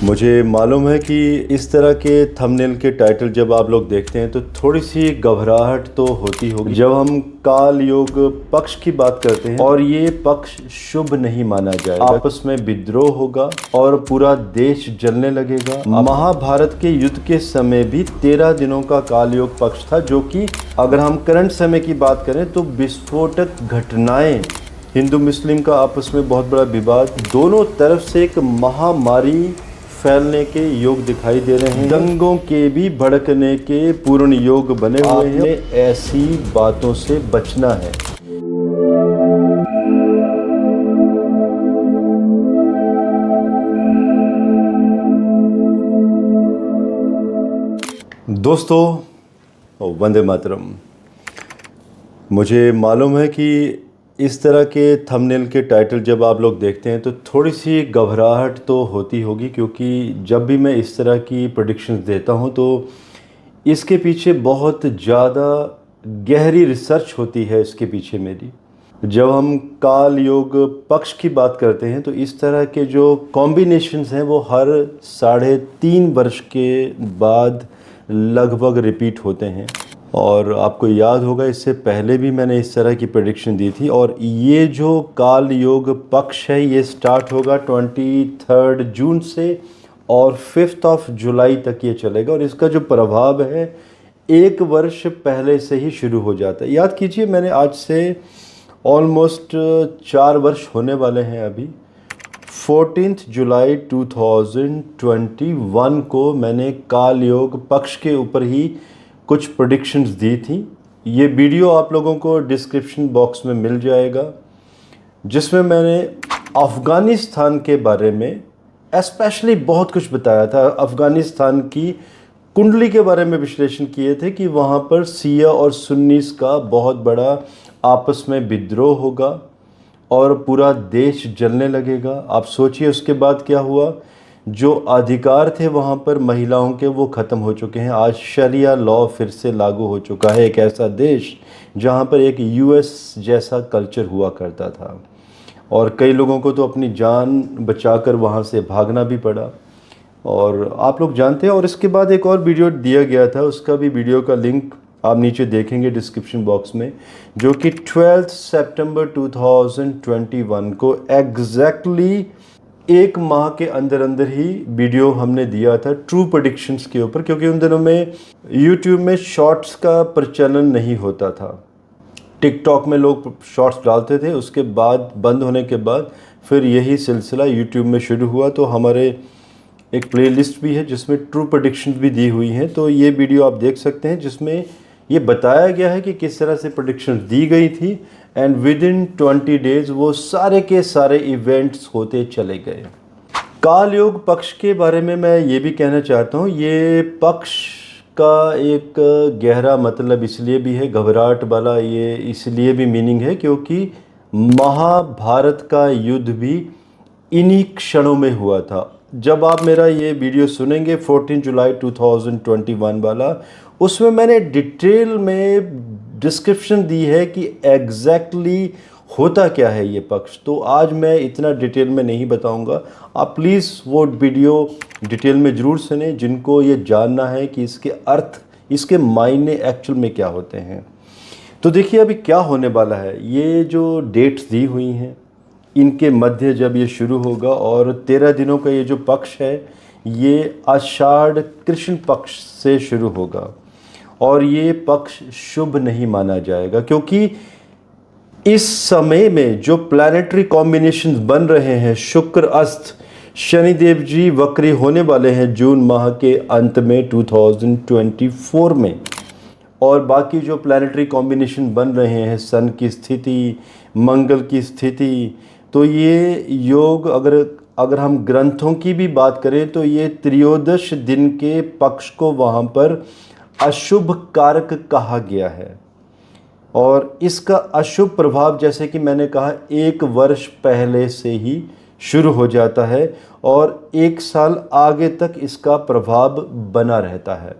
मुझे मालूम है कि इस तरह के थंबनेल के टाइटल जब आप लोग देखते हैं तो थोड़ी सी घबराहट तो होती होगी जब हम काल योग पक्ष की बात करते हैं और ये पक्ष शुभ नहीं माना जाएगा। आपस में विद्रोह होगा और पूरा देश जलने लगेगा। महाभारत के युद्ध के समय भी 13 दिनों का काल योग पक्ष था, जो कि अगर हम करंट समय की बात करें तो विस्फोटक घटनाएं, हिंदू मुस्लिम का आपस में बहुत बड़ा विवाद, दोनों तरफ से एक महामारी फैलने के योग दिखाई दे रहे हैं। दंगों के भी भड़कने के पूर्ण योग बने हुए हैं। ऐसी बातों से बचना है। दोस्तों, वंदे मातरम। मुझे मालूम है कि इस तरह के थंबनेल के टाइटल जब आप लोग देखते हैं तो थोड़ी सी घबराहट तो होती होगी, क्योंकि जब भी मैं इस तरह की प्रेडिक्शंस देता हूं तो इसके पीछे बहुत ज़्यादा गहरी रिसर्च होती है इसके पीछे मेरी। जब हम काल योग पक्ष की बात करते हैं तो इस तरह के जो कॉम्बिनेशंस हैं वो हर 3.5 वर्ष के बाद लगभग रिपीट होते हैं। और आपको याद होगा इससे पहले भी मैंने इस तरह की प्रेडिक्शन दी थी। और ये जो काल योग पक्ष है ये स्टार्ट होगा 23 जून से और 5 जुलाई तक ये चलेगा। और इसका जो प्रभाव है 1 वर्ष पहले से ही शुरू हो जाता है। याद कीजिए, मैंने आज से ऑलमोस्ट 4 वर्ष होने वाले हैं अभी। 14 जुलाई 2021 को मैंने काल योग पक्ष के ऊपर ही कुछ प्रेडिक्शंस दी थी। ये वीडियो आप लोगों को डिस्क्रिप्शन बॉक्स में मिल जाएगा, जिसमें मैंने अफ़गानिस्तान के बारे में स्पेशली बहुत कुछ बताया था। अफ़गानिस्तान की कुंडली के बारे में विश्लेषण किए थे कि वहाँ पर शिया और सुन्नीस का बहुत बड़ा आपस में विद्रोह होगा और पूरा देश जलने लगेगा। आप सोचिए उसके बाद क्या हुआ। जो अधिकार थे वहाँ पर महिलाओं के वो ख़त्म हो चुके हैं। आज शरिया लॉ फिर से लागू हो चुका है। एक ऐसा देश जहाँ पर एक यूएस जैसा कल्चर हुआ करता था और कई लोगों को तो अपनी जान बचाकर वहाँ से भागना भी पड़ा। और आप लोग जानते हैं। और इसके बाद एक और वीडियो दिया गया था, उसका भी वीडियो का लिंक आप नीचे देखेंगे डिस्क्रिप्शन बॉक्स में, जो कि 12 सितंबर 2021 को एग्जैक्टली 1 माह के अंदर ही वीडियो हमने दिया था ट्रू प्रेडिक्शंस के ऊपर। क्योंकि उन दिनों में यूट्यूब में शॉर्ट्स का प्रचलन नहीं होता था। टिकटॉक में लोग शॉर्ट्स डालते थे, उसके बाद बंद होने के बाद फिर यही सिलसिला यूट्यूब में शुरू हुआ। तो हमारे एक प्लेलिस्ट भी है जिसमें ट्रू प्रेडिक्शंस भी दी हुई हैं। तो ये वीडियो आप देख सकते हैं, जिसमें ये बताया गया है कि किस तरह से प्रेडिक्शंस दी गई थी एंड विद इन 20 डेज वो सारे के सारे इवेंट्स होते चले गए। काल योग पक्ष के बारे में मैं ये भी कहना चाहता हूँ, ये पक्ष का एक गहरा मतलब इसलिए भी है, घबराहट वाला ये इसलिए भी मीनिंग है क्योंकि महाभारत का युद्ध भी इन्हीं क्षणों में हुआ था। जब आप मेरा ये वीडियो सुनेंगे 14 जुलाई 2021 वाला, उसमें मैंने डिटेल में डिस्क्रिप्शन दी है कि एग्जैक्टली होता क्या है ये पक्ष। तो आज मैं इतना डिटेल में नहीं बताऊंगा। आप प्लीज़ वो वीडियो डिटेल में ज़रूर सुनें जिनको ये जानना है कि इसके अर्थ, इसके मायने एक्चुअल में क्या होते हैं। तो देखिए अभी क्या होने वाला है। ये जो डेट्स दी हुई हैं इनके मध्य जब ये शुरू होगा और 13 दिनों का ये जो पक्ष है ये आषाढ़ कृष्ण पक्ष से शुरू होगा। और ये पक्ष शुभ नहीं माना जाएगा क्योंकि इस समय में जो प्लैनेटरी कॉम्बिनेशंस बन रहे हैं, शुक्र अस्त, शनिदेव जी वक्री होने वाले हैं जून माह के अंत में 2024 में। और बाकी जो प्लैनेटरी कॉम्बिनेशन बन रहे हैं, सन की स्थिति, मंगल की स्थिति, तो ये योग अगर हम ग्रंथों की भी बात करें तो ये त्रयोदश दिन के पक्ष को वहाँ पर अशुभ कारक कहा गया है। और इसका अशुभ प्रभाव, जैसे कि मैंने कहा, 1 वर्ष पहले से ही शुरू हो जाता है और 1 साल आगे तक इसका प्रभाव बना रहता है।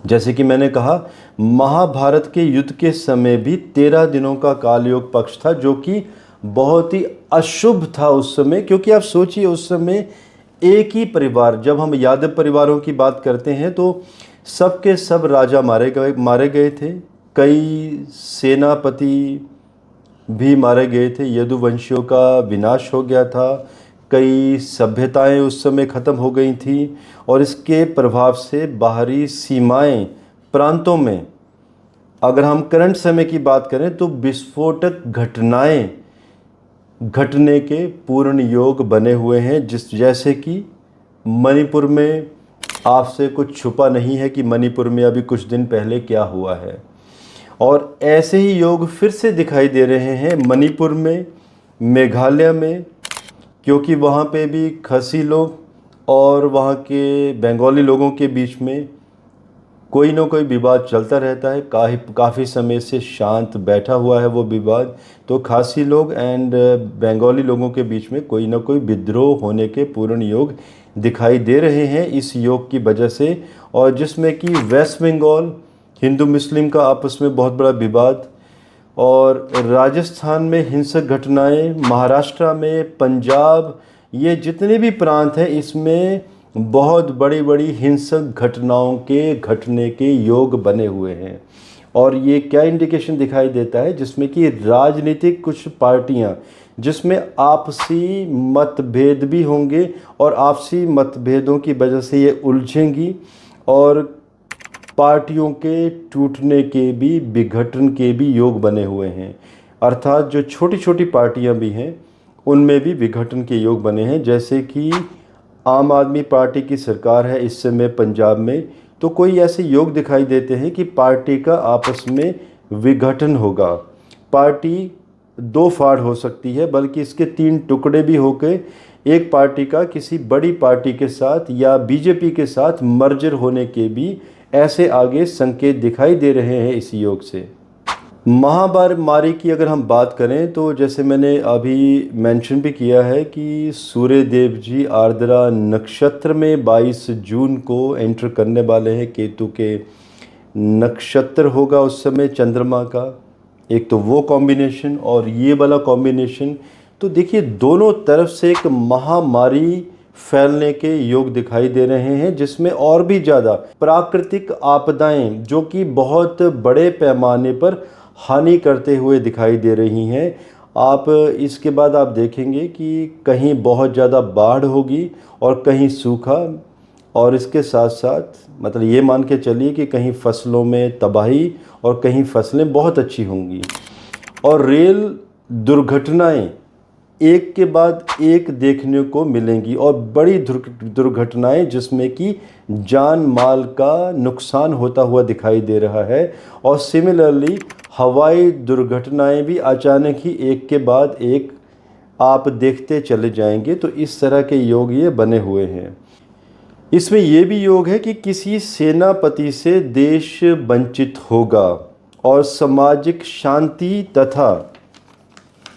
जैसे कि मैंने कहा, महाभारत के युद्ध के समय भी 13 दिनों का कालयोग पक्ष था, जो कि बहुत ही अशुभ था उस समय। क्योंकि आप सोचिए, उस समय एक ही परिवार, जब हम यादव परिवारों की बात करते हैं तो सबके सब राजा मारे गए थे। कई सेनापति भी मारे गए थे। यदुवंशियों का विनाश हो गया था। कई सभ्यताएं उस समय ख़त्म हो गई थी और इसके प्रभाव से बाहरी सीमाएं प्रांतों में, अगर हम करंट समय की बात करें तो विस्फोटक घटनाएं घटने के पूर्ण योग बने हुए हैं। जैसे कि मणिपुर में, आपसे कुछ छुपा नहीं है कि मणिपुर में अभी कुछ दिन पहले क्या हुआ है। और ऐसे ही योग फिर से दिखाई दे रहे हैं मणिपुर में, मेघालय में, क्योंकि वहाँ पे भी खसी लोग और वहाँ के बंगाली लोगों के बीच में कोई ना कोई विवाद चलता रहता है। काफ़ी समय से शांत बैठा हुआ है वो विवाद। तो खासी लोग एंड बंगाली लोगों के बीच में कोई ना कोई विद्रोह होने के पूर्ण योग दिखाई दे रहे हैं इस योग की वजह से। और जिसमें कि वेस्ट बंगाल, हिंदू मुस्लिम का आपस में बहुत बड़ा विवाद, और राजस्थान में हिंसक घटनाएं, महाराष्ट्र में, पंजाब, ये जितने भी प्रांत हैं इसमें बहुत बड़ी बड़ी हिंसक घटनाओं के घटने के योग बने हुए हैं। और ये क्या इंडिकेशन दिखाई देता है, जिसमें कि राजनीतिक कुछ पार्टियां जिसमें आपसी मतभेद भी होंगे और आपसी मतभेदों की वजह से ये उलझेंगी और पार्टियों के टूटने के भी, विघटन के भी योग बने हुए हैं। अर्थात जो छोटी छोटी पार्टियां भी हैं उनमें भी विघटन के योग बने हैं। जैसे कि आम आदमी पार्टी की सरकार है इस समय पंजाब में, तो कोई ऐसे योग दिखाई देते हैं कि पार्टी का आपस में विघटन होगा। पार्टी दो फाड़ हो सकती है, बल्कि इसके तीन टुकड़े भी होकर एक पार्टी का किसी बड़ी पार्टी के साथ या बीजेपी के साथ मर्जर होने के भी ऐसे आगे संकेत दिखाई दे रहे हैं इस योग से। महामारी की अगर हम बात करें तो जैसे मैंने अभी मेंशन भी किया है कि सूर्य देव जी आर्द्रा नक्षत्र में 22 जून को एंटर करने वाले हैं। केतु के नक्षत्र होगा उस समय चंद्रमा का। एक तो वो कॉम्बिनेशन और ये वाला कॉम्बिनेशन, तो देखिए दोनों तरफ से एक महामारी फैलने के योग दिखाई दे रहे हैं, जिसमें और भी ज़्यादा प्राकृतिक आपदाएं जो कि बहुत बड़े पैमाने पर हानि करते हुए दिखाई दे रही हैं। आप इसके बाद आप देखेंगे कि कहीं बहुत ज़्यादा बाढ़ होगी और कहीं सूखा, और इसके साथ साथ मतलब ये मान के चलिए कि कहीं फसलों में तबाही और कहीं फसलें बहुत अच्छी होंगी। और रेल दुर्घटनाएं एक के बाद एक देखने को मिलेंगी और बड़ी दुर्घटनाएं जिसमें कि जान माल का नुकसान होता हुआ दिखाई दे रहा है। और सिमिलरली हवाई दुर्घटनाएं भी अचानक ही एक के बाद एक आप देखते चले जाएंगे। तो इस तरह के योग ये बने हुए हैं। इसमें यह भी योग है कि किसी सेनापति से देश वंचित होगा और सामाजिक शांति तथा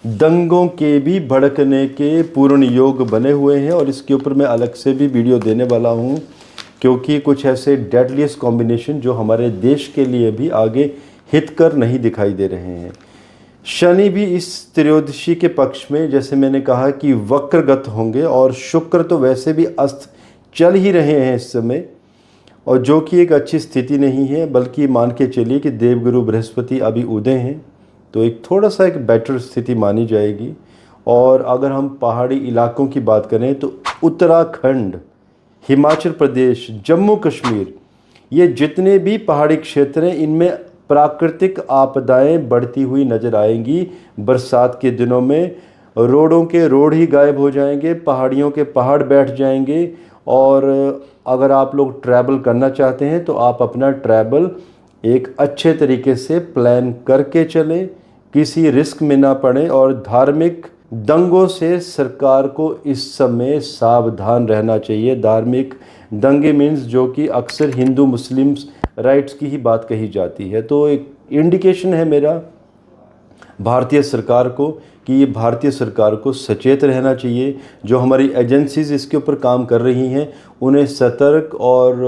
दंगों के भी भड़कने के पूर्ण योग बने हुए हैं। और इसके ऊपर मैं अलग से भी वीडियो देने वाला हूं, क्योंकि कुछ ऐसे डेडलीस्ट कॉम्बिनेशन जो हमारे देश के लिए भी आगे हितकर नहीं दिखाई दे रहे हैं। शनि भी इस त्रयोदशी के पक्ष में, जैसे मैंने कहा कि वक्रगत होंगे, और शुक्र तो वैसे भी अस्त चल ही रहे हैं इस समय, और जो कि एक अच्छी स्थिति नहीं है। बल्कि मान के चलिए कि देवगुरु बृहस्पति अभी उदय हैं, तो एक थोड़ा सा एक बेटर स्थिति मानी जाएगी। और अगर हम पहाड़ी इलाकों की बात करें तो उत्तराखंड, हिमाचल प्रदेश, जम्मू कश्मीर, ये जितने भी पहाड़ी क्षेत्र हैं इनमें प्राकृतिक आपदाएं बढ़ती हुई नज़र आएंगी। बरसात के दिनों में रोडों के रोड ही गायब हो जाएंगे, पहाड़ियों के पहाड़ बैठ जाएंगे। और अगर आप लोग ट्रैवल करना चाहते हैं तो आप अपना ट्रैवल एक अच्छे तरीके से प्लान करके चलें, किसी रिस्क में ना पड़े। और धार्मिक दंगों से सरकार को इस समय सावधान रहना चाहिए। धार्मिक दंगे मीन्स जो कि अक्सर हिंदू मुस्लिम राइट्स की ही बात कही जाती है। तो एक इंडिकेशन है मेरा भारतीय सरकार को कि ये भारतीय सरकार को सचेत रहना चाहिए। जो हमारी एजेंसीज इसके ऊपर काम कर रही हैं उन्हें सतर्क और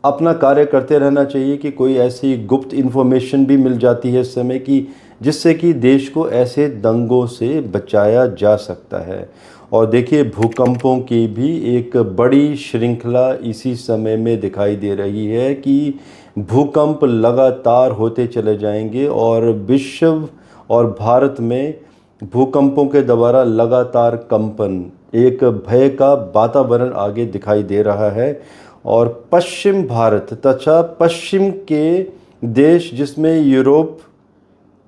अपना कार्य करते रहना चाहिए कि कोई ऐसी गुप्त इन्फॉर्मेशन भी मिल जाती है इस समय की, जिससे कि देश को ऐसे दंगों से बचाया जा सकता है। और देखिए भूकंपों की भी एक बड़ी श्रृंखला इसी समय में दिखाई दे रही है कि भूकंप लगातार होते चले जाएंगे और विश्व और भारत में भूकंपों के द्वारा लगातार कंपन, एक भय का वातावरण आगे दिखाई दे रहा है। और पश्चिम भारत तथा पश्चिम के देश जिसमें यूरोप,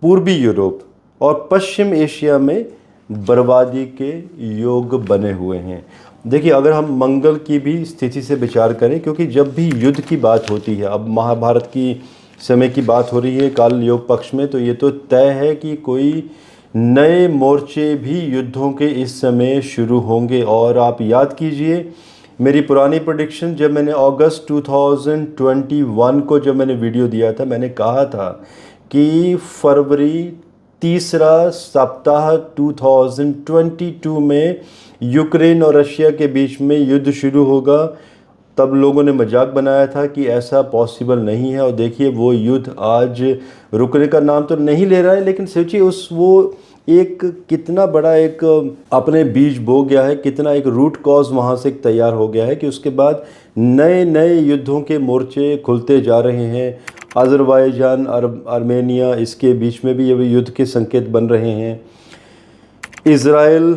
पूर्वी यूरोप और पश्चिम एशिया में बर्बादी के योग बने हुए हैं। देखिए अगर हम मंगल की भी स्थिति से विचार करें, क्योंकि जब भी युद्ध की बात होती है, अब महाभारत की समय की बात हो रही है काल योग पक्ष में, तो ये तो तय है कि कोई नए मोर्चे भी युद्धों के इस समय शुरू होंगे। और आप याद कीजिए मेरी पुरानी प्रेडिक्शन, जब मैंने अगस्त 2021 को जब मैंने वीडियो दिया था, मैंने कहा था कि फरवरी तीसरा सप्ताह 2022 में यूक्रेन और रशिया के बीच में युद्ध शुरू होगा। तब लोगों ने मजाक बनाया था कि ऐसा पॉसिबल नहीं है, और देखिए वो युद्ध आज रुकने का नाम तो नहीं ले रहा है। लेकिन सोचिए वो एक कितना बड़ा एक अपने बीज बो गया है, कितना एक रूट कॉज वहाँ से तैयार हो गया है कि उसके बाद नए नए युद्धों के मोर्चे खुलते जा रहे हैं। अज़रबैजान आर्मेनिया, इसके बीच में भी ये युद्ध के संकेत बन रहे हैं। इज़राइल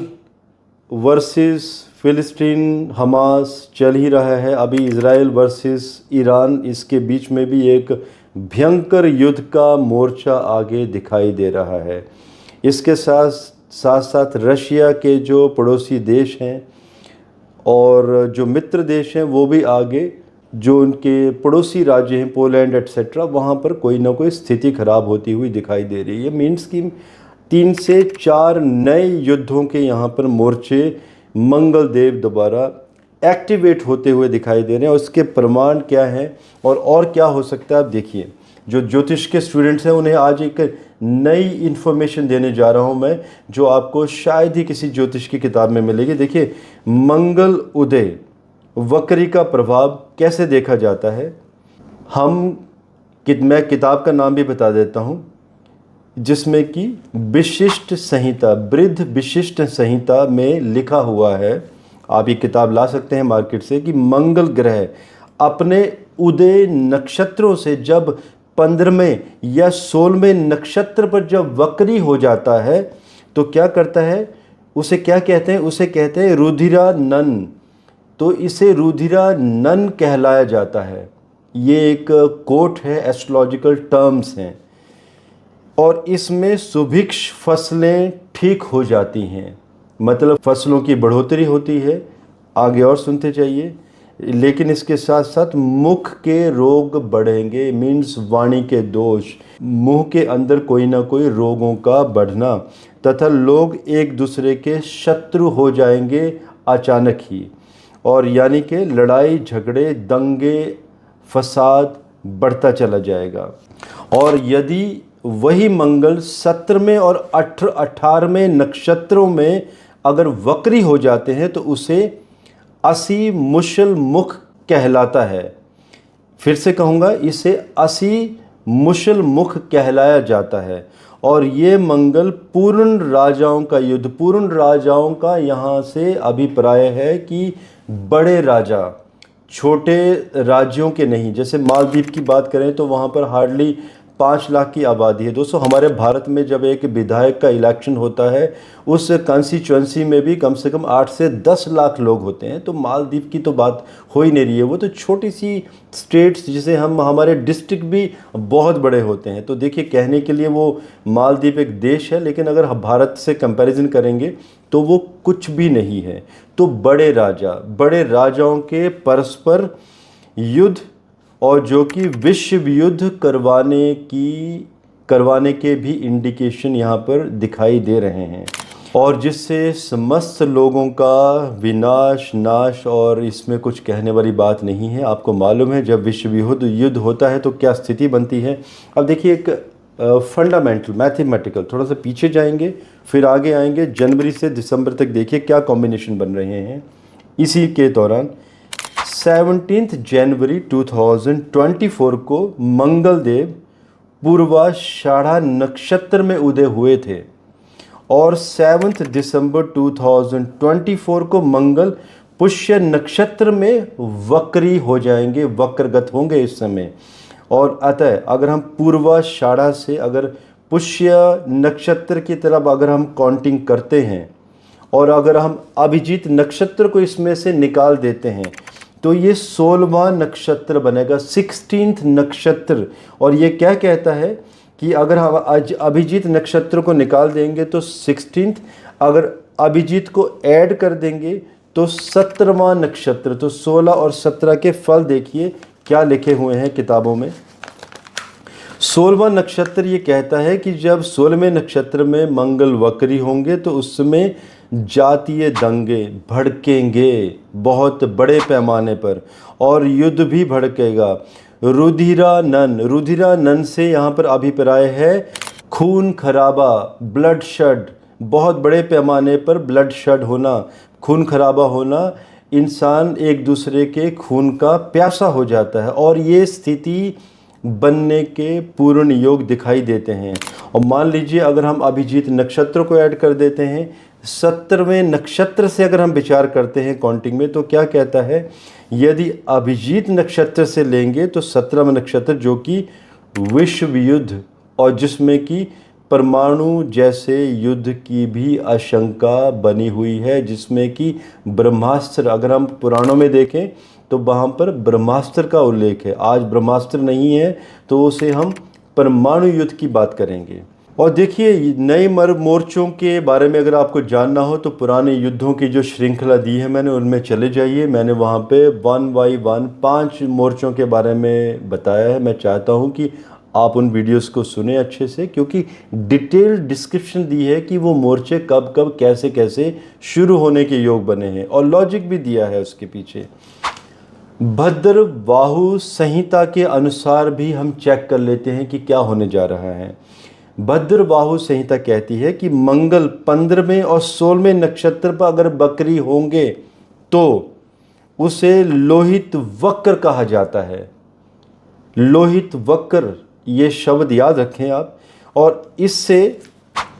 वर्सेस फ़िलिस्तीन हमास चल ही रहा है। अभी इज़राइल वर्सेस ईरान, इसके बीच में भी एक भयंकर युद्ध का मोर्चा आगे दिखाई दे रहा है। इसके साथ साथ रशिया के जो पड़ोसी देश हैं और जो मित्र देश हैं वो भी आगे, जो उनके पड़ोसी राज्य हैं पोलैंड एट्सेट्रा, वहाँ पर कोई ना कोई स्थिति खराब होती हुई दिखाई दे रही है। मीन्स कि 3 से 4 नए युद्धों के यहाँ पर मोर्चे मंगल देव द्वारा एक्टिवेट होते हुए दिखाई दे रहे हैं। और इसके प्रमाण क्या हैं और क्या हो सकता है, आप देखिए। जो ज्योतिष के स्टूडेंट्स हैं उन्हें आज एक नई इन्फॉर्मेशन देने जा रहा हूं मैं, जो आपको शायद ही किसी ज्योतिष की किताब में मिलेगी। देखिए मंगल उदय वक्री का प्रभाव कैसे देखा जाता है। मैं किताब का नाम भी बता देता हूं, जिसमें कि विशिष्ट संहिता, बृहद विशिष्ट संहिता में लिखा हुआ है। आप ये किताब ला सकते हैं मार्केट से, कि मंगल ग्रह अपने उदय नक्षत्रों से जब 15वें या 16वें नक्षत्र पर जब वक्री हो जाता है तो क्या करता है, उसे क्या कहते हैं, उसे कहते हैं रुधिरानन। तो इसे रुधिरानन कहलाया जाता है। ये एक कोट है, एस्ट्रोलॉजिकल टर्म्स हैं। और इसमें सुभिक्ष फसलें ठीक हो जाती हैं, मतलब फसलों की बढ़ोतरी होती है। आगे और सुनते जाइए। लेकिन इसके साथ साथ मुख के रोग बढ़ेंगे, मीन्स वाणी के दोष, मुंह के अंदर कोई ना कोई रोगों का बढ़ना, तथा लोग एक दूसरे के शत्रु हो जाएंगे अचानक ही। और यानी कि लड़ाई झगड़े दंगे फसाद बढ़ता चला जाएगा। और यदि वही मंगल 17वें और 18वें नक्षत्रों में अगर वक्री हो जाते हैं तो उसे असी मुशल मुख कहलाता है। फिर से कहूँगा, इसे असी मुशल मुख कहलाया जाता है। और ये मंगल पूर्ण राजाओं का युद्ध, पूर्ण राजाओं का यहाँ से अभिप्राय है कि बड़े राजा, छोटे राज्यों के नहीं। जैसे मालदीव की बात करें तो वहाँ पर हार्डली 5 लाख की आबादी है। दोस्तों हमारे भारत में जब एक विधायक का इलेक्शन होता है, उस कॉन्स्टिट्यूएंसी में भी कम से कम 8 से 10 लाख लोग होते हैं। तो मालदीव की तो बात हो ही नहीं रही है। वो तो छोटी सी स्टेट्स, जिसे हमारे डिस्ट्रिक्ट भी बहुत बड़े होते हैं। तो देखिए कहने के लिए वो मालदीव एक देश है, लेकिन अगर हम भारत से कंपैरिजन करेंगे तो वो कुछ भी नहीं है। तो बड़े राजा, बड़े राजाओं के परस्पर युद्ध, और जो कि विश्व युद्ध करवाने के भी इंडिकेशन यहाँ पर दिखाई दे रहे हैं। और जिससे समस्त लोगों का विनाश नाश, और इसमें कुछ कहने वाली बात नहीं है। आपको मालूम है जब विश्व युद्ध होता है तो क्या स्थिति बनती है। अब देखिए एक फंडामेंटल मैथमेटिकल, थोड़ा सा पीछे जाएंगे फिर आगे आएंगे। जनवरी से दिसंबर तक देखिए क्या कॉम्बिनेशन बन रहे हैं। इसी के दौरान 17 जनवरी 2024 को मंगल देव पूर्वाषाढ़ा नक्षत्र में उदय हुए थे। और 7 दिसंबर 2024 को मंगल पुष्य नक्षत्र में वक्री हो जाएंगे, वक्रगत होंगे इस समय। और अतः अगर हम पूर्वाषाढ़ा से अगर पुष्य नक्षत्र की तरफ अगर हम काउंटिंग करते हैं और अगर हम अभिजीत नक्षत्र को इसमें से निकाल देते हैं तो ये 16वां नक्षत्र बनेगा, 16th नक्षत्र। और ये क्या कहता है कि अगर हम आज अभिजीत नक्षत्र को निकाल देंगे तो 16th, अगर अभिजीत को ऐड कर देंगे तो 17वां नक्षत्र। तो 16 और 17 के फल देखिए क्या लिखे हुए हैं किताबों में। 16वां नक्षत्र ये कहता है कि जब 16वें नक्षत्र में मंगल वक्री होंगे तो उसमें जातीय दंगे भड़केंगे बहुत बड़े पैमाने पर, और युद्ध भी भड़केगा। रुधिरानन से यहाँ पर अभिप्राय है खून खराबा, ब्लड शेड, बहुत बड़े पैमाने पर ब्लड शेड होना, खून खराबा होना। इंसान एक दूसरे के खून का प्यासा हो जाता है और ये स्थिति बनने के पूर्ण योग दिखाई देते हैं। और मान लीजिए अगर हम अभिजीत नक्षत्र को ऐड कर देते हैं 17वें नक्षत्र से, अगर हम विचार करते हैं काउंटिंग में, तो क्या कहता है, यदि अभिजीत नक्षत्र से लेंगे तो 17वां नक्षत्र जो कि विश्व युद्ध और जिसमें कि परमाणु जैसे युद्ध की भी आशंका बनी हुई है, जिसमें कि ब्रह्मास्त्र, अगर हम पुराणों में देखें तो वहाँ पर ब्रह्मास्त्र का उल्लेख है। आज ब्रह्मास्त्र नहीं है तो उसे हम परमाणु युद्ध की बात करेंगे। और देखिए नए मोर्चों के बारे में अगर आपको जानना हो तो पुराने युद्धों की जो श्रृंखला दी है मैंने, उनमें चले जाइए। मैंने वहाँ पे 1 by 1 5 मोर्चों के बारे में बताया है। मैं चाहता हूँ कि आप उन वीडियोस को सुने अच्छे से, क्योंकि डिटेल डिस्क्रिप्शन दी है कि वो मोर्चे कब कब कैसे कैसे शुरू होने के योग बने हैं और लॉजिक भी दिया है उसके पीछे। भद्रबाहु संहिता के अनुसार भी हम चेक कर लेते हैं कि क्या होने जा रहा है। भद्रबाहु संहिता कहती है कि मंगल 15वें और 16वें नक्षत्र पर अगर बकरी होंगे तो उसे लोहित वक्र कहा जाता है। लोहित वक्र, ये शब्द याद रखें आप। और इससे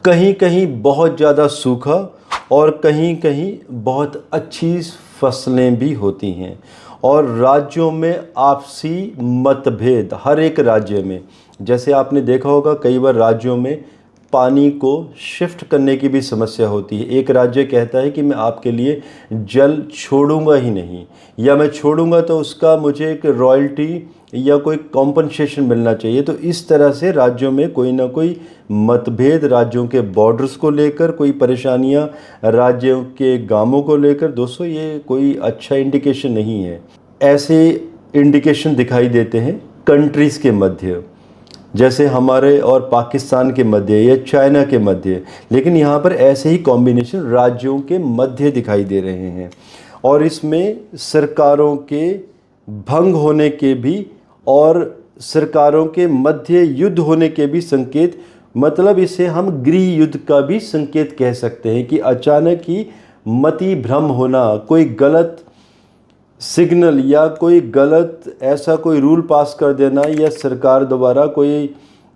कहीं कहीं बहुत ज़्यादा सूखा और कहीं कहीं बहुत अच्छी फसलें भी होती हैं। और राज्यों में आपसी मतभेद, हर एक राज्य में, जैसे आपने देखा होगा कई बार राज्यों में पानी को शिफ्ट करने की भी समस्या होती है। एक राज्य कहता है कि मैं आपके लिए जल छोड़ूंगा ही नहीं, या मैं छोड़ूंगा तो उसका मुझे एक रॉयल्टी या कोई कॉम्पनसेशन मिलना चाहिए। तो इस तरह से राज्यों में कोई ना कोई मतभेद, राज्यों के बॉर्डर्स को लेकर कोई परेशानियां, राज्यों के गांवों को लेकर, दोस्तों ये कोई अच्छा इंडिकेशन नहीं है। ऐसे इंडिकेशन दिखाई देते हैं कंट्रीज़ के मध्य, जैसे हमारे और पाकिस्तान के मध्य या चाइना के मध्य, लेकिन यहाँ पर ऐसे ही कॉम्बिनेशन राज्यों के मध्य दिखाई दे रहे हैं। और इसमें सरकारों के भंग होने के भी और सरकारों के मध्य युद्ध होने के भी संकेत, मतलब इसे हम गृह युद्ध का भी संकेत कह सकते हैं कि अचानक ही मति भ्रम होना, कोई गलत सिग्नल या कोई गलत ऐसा कोई रूल पास कर देना, या सरकार द्वारा कोई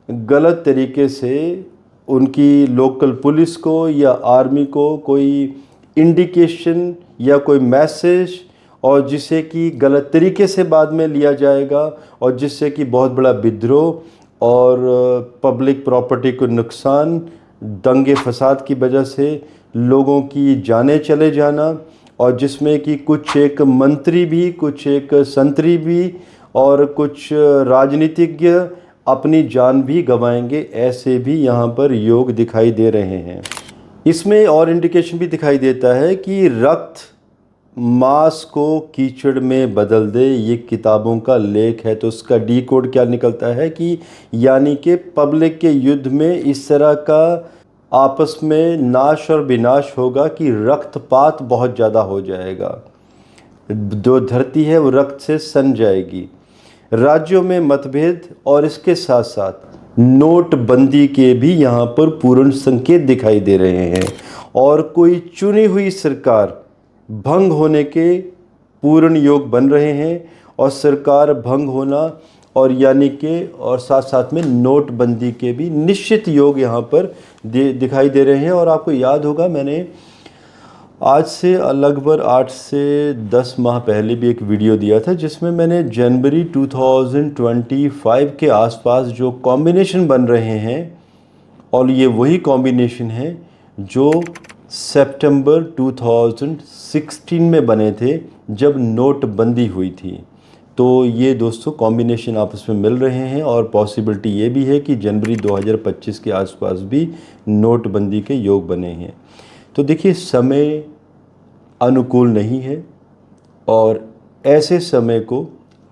गलत तरीके से उनकी लोकल पुलिस को या आर्मी को कोई इंडिकेशन या कोई मैसेज, और जिसे कि गलत तरीके से बाद में लिया जाएगा और जिससे कि बहुत बड़ा विद्रोह और पब्लिक प्रॉपर्टी को नुकसान, दंगे फसाद की वजह से लोगों की जानें चले जाना, और जिसमें कि कुछ एक मंत्री भी, कुछ एक संतरी भी और कुछ राजनीतिज्ञ अपनी जान भी गंवाएंगे, ऐसे भी यहाँ पर योग दिखाई दे रहे हैं। इसमें और इंडिकेशन भी दिखाई देता है कि रक्त मांस को कीचड़ में बदल दे, ये किताबों का लेख है। तो उसका डी कोड क्या निकलता है कि यानी कि पब्लिक के युद्ध में इस तरह का आपस में नाश और विनाश होगा कि रक्तपात बहुत ज़्यादा हो जाएगा, जो धरती है वो रक्त से सन जाएगी। राज्यों में मतभेद और इसके साथ साथ नोटबंदी के भी यहाँ पर पूर्ण संकेत दिखाई दे रहे हैं, और कोई चुनी हुई सरकार भंग होने के पूर्ण योग बन रहे हैं। और सरकार भंग होना और यानी कि और साथ साथ में नोटबंदी के भी निश्चित योग यहाँ पर दिखाई दे रहे हैं। और आपको याद होगा, मैंने आज से लगभग 8 से 10 माह पहले भी एक वीडियो दिया था जिसमें मैंने जनवरी 2025 के आसपास जो कॉम्बिनेशन बन रहे हैं, और ये वही कॉम्बिनेशन है जो सितंबर 2016 में बने थे जब नोटबंदी हुई थी। तो ये दोस्तों कॉम्बिनेशन आपस में मिल रहे हैं, और पॉसिबिलिटी ये भी है कि जनवरी 2025 के आसपास भी नोटबंदी के योग बने हैं। तो देखिए, समय अनुकूल नहीं है, और ऐसे समय को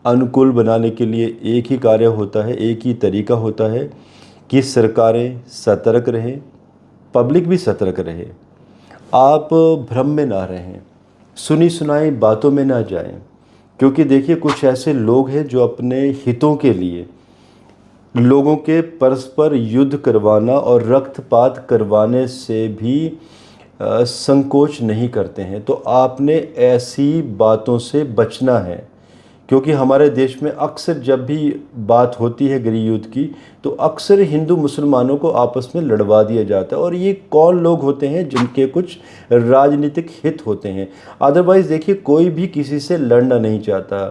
अनुकूल बनाने के लिए एक ही कार्य होता है, एक ही तरीका होता है कि सरकारें सतर्क रहें, पब्लिक भी सतर्क रहे। आप भ्रम में ना रहें, सुनी सुनाई बातों में ना जाएं, क्योंकि देखिए कुछ ऐसे लोग हैं जो अपने हितों के लिए लोगों के परस्पर युद्ध करवाना और रक्तपात करवाने से भी संकोच नहीं करते हैं। तो आपने ऐसी बातों से बचना है, क्योंकि हमारे देश में अक्सर जब भी बात होती है गृह युद्ध की, तो अक्सर हिंदू मुसलमानों को आपस में लड़वा दिया जाता है। और ये कौन लोग होते हैं? जिनके कुछ राजनीतिक हित होते हैं। अदरवाइज़ देखिए, कोई भी किसी से लड़ना नहीं चाहता।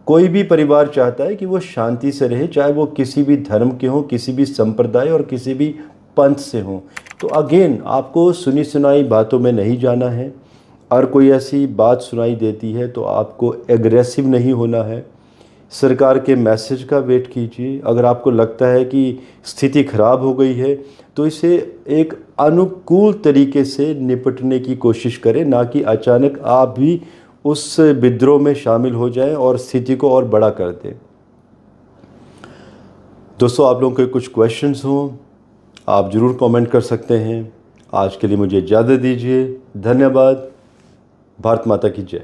कोई भी परिवार चाहता है कि वो शांति से रहे, चाहे वो किसी भी धर्म के हों, किसी भी संप्रदाय और किसी भी पंथ से हों। तो अगेन, आपको सुनी सुनाई बातों में नहीं जाना है, और कोई ऐसी बात सुनाई देती है तो आपको एग्रेसिव नहीं होना है। सरकार के मैसेज का वेट कीजिए। अगर आपको लगता है कि स्थिति खराब हो गई है तो इसे एक अनुकूल तरीके से निपटने की कोशिश करें, ना कि अचानक आप भी उस विद्रोह में शामिल हो जाएं और स्थिति को और बड़ा कर दें। दोस्तों, आप लोगों के कुछ क्वेश्चंस हों, आप ज़रूर कमेंट कर सकते हैं। आज के लिए मुझे इजाज़त दीजिए। धन्यवाद। भारत माता की जय।